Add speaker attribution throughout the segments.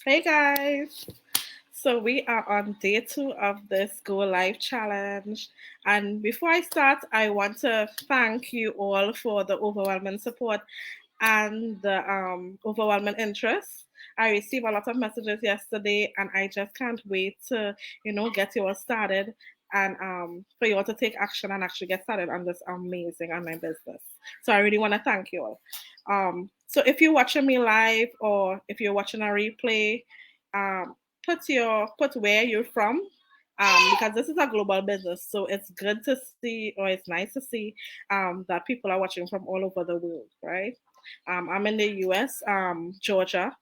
Speaker 1: Hey guys! So we are on day 2 of this Go Live challenge. And before I start, I want to thank you all for the overwhelming support and the overwhelming interest. I received a lot of messages yesterday, and I just can't wait to, get you all started and for you all to take action and actually get started on this amazing online business. So I really want to thank you all. So if you're watching me live or if you're watching a replay, um, put where you're from, because this is a global business. So it's good to see, or it's nice to see that people are watching from all over the world, right? I'm in the US, Georgia,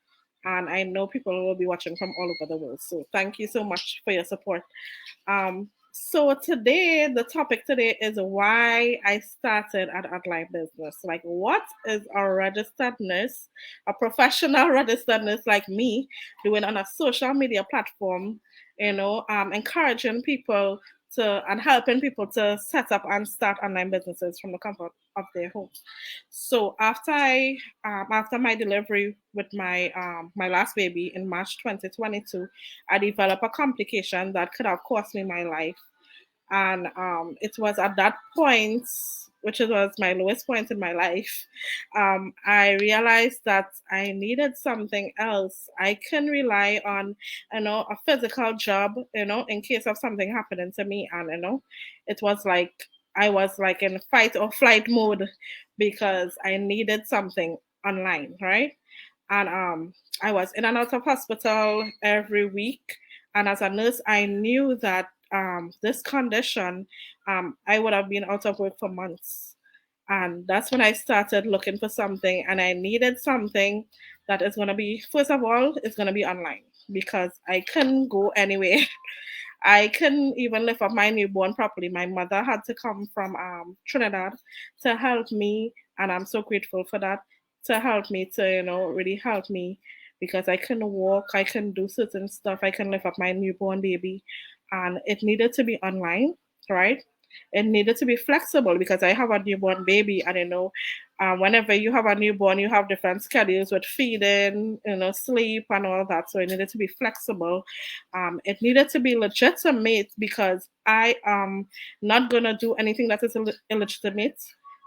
Speaker 1: and I know people will be watching from all over the world. So thank you so much for your support. So today, the topic today is why I started an online business. Like, what is a registered nurse, a professional registered nurse like me, doing on a social media platform? Encouraging people to and helping people to set up and start online businesses from the comfort of their home. So after my delivery with my last baby in March 2022, I developed a complication that could have cost me my life. And it was at that point, which was my lowest point in my life, I realized that I needed something else. I can rely on, a physical job, in case of something happening to me. And, it was like I was like in fight or flight mode because I needed something online, right? And I was in and out of hospital every week. And as a nurse, I knew that this condition, I would have been out of work for months. And that's when I started looking for something, and I needed something that is going to be, first of all, it's going to be online because I couldn't go anywhere. I couldn't even lift up my newborn properly. My mother had to come from Trinidad to help me, and I'm so grateful for that. To help me, to really help me, because I couldn't walk, I couldn't do certain stuff, I couldn't lift up my newborn baby, and it needed to be online, right? It needed to be flexible because I have a newborn baby, and whenever you have a newborn, you have different schedules with feeding, sleep, and all that. So it needed to be flexible. It needed to be legitimate because I am not gonna do anything that is illegitimate.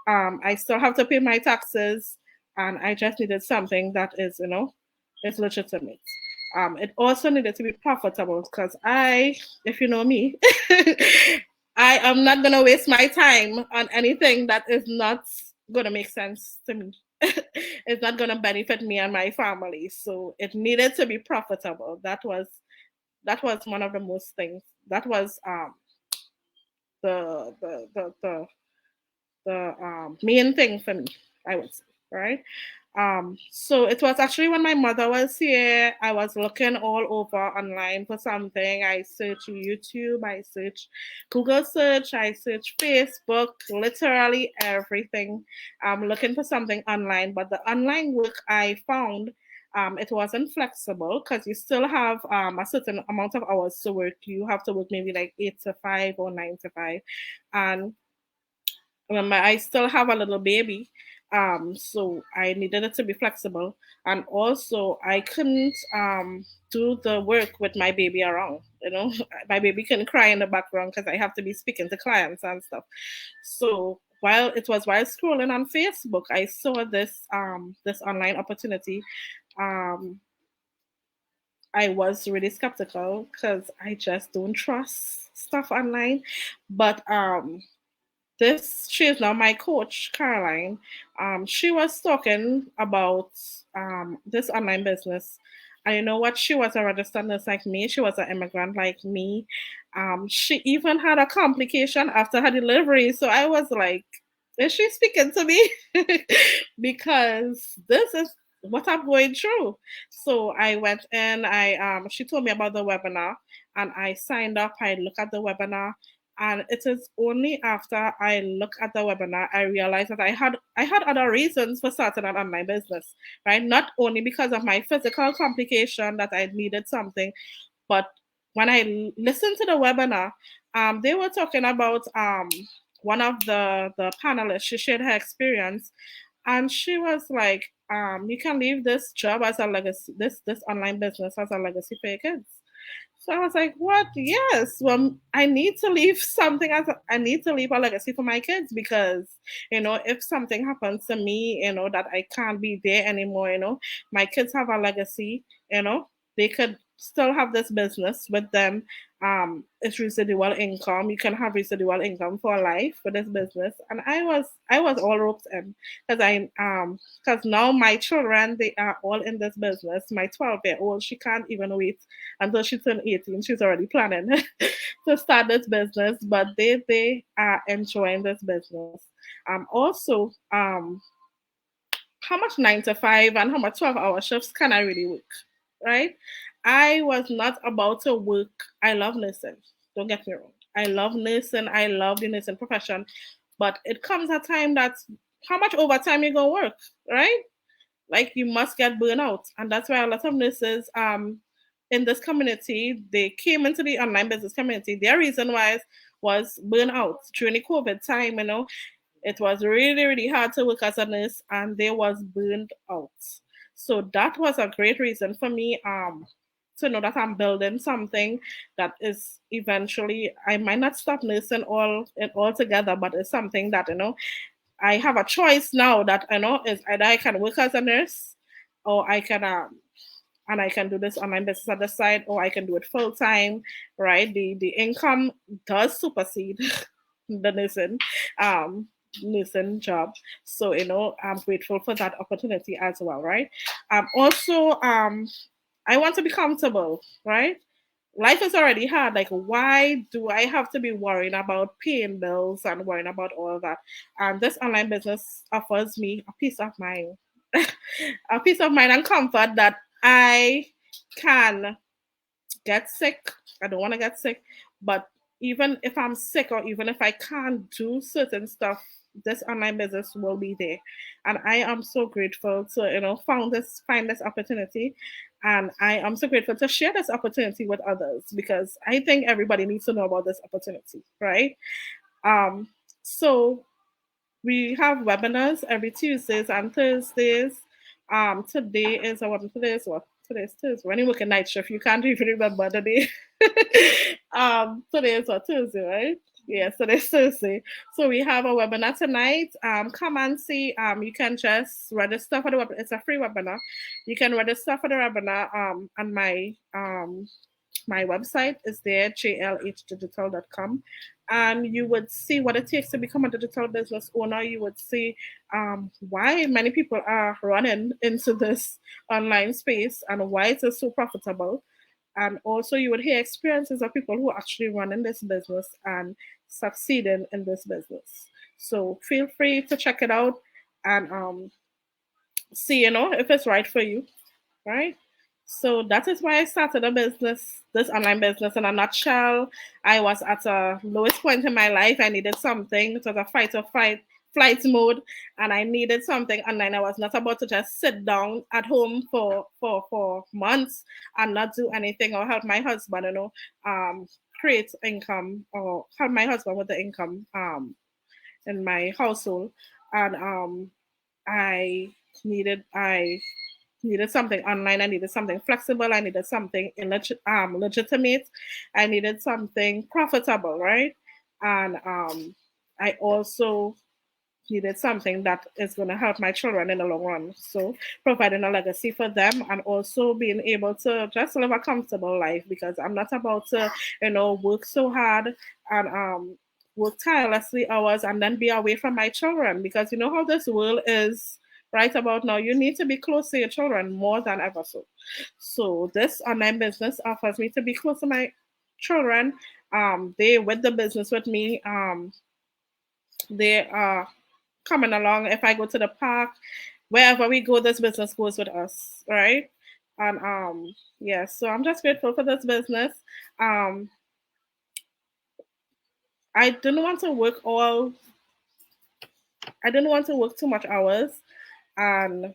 Speaker 1: I still have to pay my taxes, and I just needed something that is legitimate. It also needed to be profitable because if you know me, I am not gonna waste my time on anything that is not gonna make sense to me. It's not gonna benefit me and my family. So it needed to be profitable. That was one of the most things. That was the main thing for me, I would say, right? So it was actually when my mother was here, I was looking all over online for something. I searched YouTube, I searched Google search, I searched Facebook, literally everything. Looking for something online, but the online work I found, it wasn't flexible because you still have a certain amount of hours to work. You have to work maybe like 8 to 5 or 9 to 5, and I still have a little baby, so I needed it to be flexible, and also I couldn't do the work with my baby around. My baby can cry in the background because I have to be speaking to clients and stuff. So while scrolling on Facebook, I saw this online opportunity. Um, I was really skeptical because I just don't trust stuff online, but she is now my coach, Caroline. She was talking about this online business. And you know what? She was a registered nurse like me. She was an immigrant like me. She even had a complication after her delivery. So I was like, is she speaking to me? Because this is what I'm going through. So I went in. She told me about the webinar, and I signed up. I looked at the webinar, and it is only after I look at the webinar I realized that I had other reasons for starting an online business, right? Not only because of my physical complication that I needed something, but when I listened to the webinar, they were talking about one of the panelists. She shared her experience, And she was like, you can leave this job as a legacy, this online business as a legacy for your kids. So I was like, what? Yes. Well, I need to leave something I need to leave a legacy for my kids because, if something happens to me, that I can't be there anymore, my kids have a legacy, they could still have this business with them. It's residual income. You can have residual income for life for this business. And I was all roped in because because now my children, they are all in this business. My 12-year-old, she can't even wait until she turned 18. She's already planning to start this business, but they are enjoying this business. Also, how much 9 to 5 and how much 12-hour shifts can I really work? Right? I was not about to work. I love nursing. Don't get me wrong. I love nursing. I love the nursing profession. But it comes a time that how much overtime you gonna work, right? Like you must get burnout. And that's why a lot of nurses in this community, they came into the online business community. Their reason was burnout during the COVID time, it was really, really hard to work as a nurse and they was burned out. So that was a great reason for me to know that I'm building something that is eventually I might not stop nursing altogether, but it's something that I have a choice now that is either I can work as a nurse or I can do this online business at the side, or I can do it full time, right? The income does supersede the um, nursing job. So I'm grateful for that opportunity as well, right? Also, I want to be comfortable, right? Life is already hard. Like, why do I have to be worrying about paying bills and worrying about all that? And this online business offers me a peace of mind, a peace of mind and comfort that I can get sick. I don't want to get sick, but even if I'm sick or even if I can't do certain stuff, this online business will be there. And I am so grateful to, find this opportunity. And I am so grateful to share this opportunity with others because I think everybody needs to know about this opportunity, right? Um, so we have webinars every Tuesdays and Thursdays. Today is today is what? Today is Tuesday. When you work a night shift, you can't even remember the day. Today is what, Tuesday, right? Yes, today's Thursday. So we have a webinar tonight. Come and see. You can just register for the webinar. It's a free webinar. You can register for the webinar on my website is there, jlhdigital.com. And you would see what it takes to become a digital business owner. You would see why many people are running into this online space and why it is so profitable. And also, you would hear experiences of people who are actually running this business and succeeding in this business. So feel free to check it out and see, if it's right for you, right? So that is why I started a business, this online business. In a nutshell, I was at a lowest point in my life. I needed something. It was a flight mode, and I needed something online. I was not about to just sit down at home for months and not do anything or help my husband, create income or help my husband with the income in my household. And I I needed something online. I needed something flexible. I needed something legitimate. I needed something profitable, right? And I also needed something that is going to help my children in the long run. So providing a legacy for them and also being able to just live a comfortable life because I'm not about to, work so hard and work tirelessly hours and then be away from my children because you know how this world is right about now. You need to be close to your children more than ever. So this online business offers me to be close to my children. They with the business with me. They are coming along. If I go to the park, wherever we go, this business goes with us, right? And yeah, so I'm just grateful for this business. Um, I didn't want to work all. I didn't want to work too much hours, and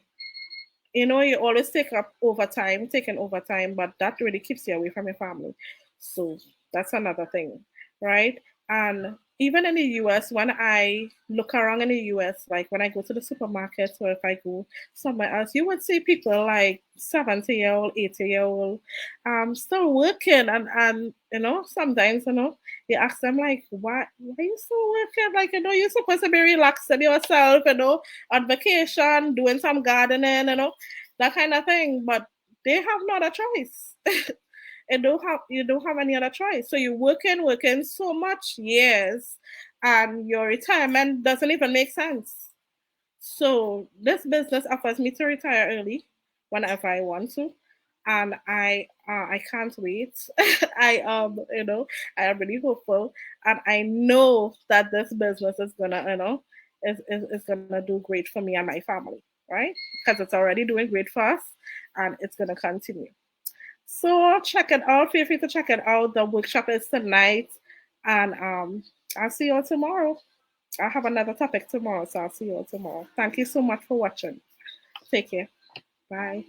Speaker 1: you always taking overtime, but that really keeps you away from your family. So that's another thing, right? And even in the US, when I look around in the US, like when I go to the supermarket or if I go somewhere else, you would see people like 70-year-old, 80-year-old, still working. And sometimes, you ask them like, why are you still working? Like, you're supposed to be relaxing yourself, on vacation, doing some gardening, that kind of thing. But they have not a choice. And you don't have any other choice. So you're working so much years, and your retirement doesn't even make sense. So this business offers me to retire early whenever I want to, and I can't wait. I am really hopeful, and I know that this business is gonna is gonna do great for me and my family, right? Because it's already doing great for us, and it's gonna continue. So check it out. Feel free to check it out. The workshop is tonight, and I'll see you all tomorrow. I have another topic tomorrow, so I'll see you all tomorrow. Thank you so much for watching. Take care. Bye.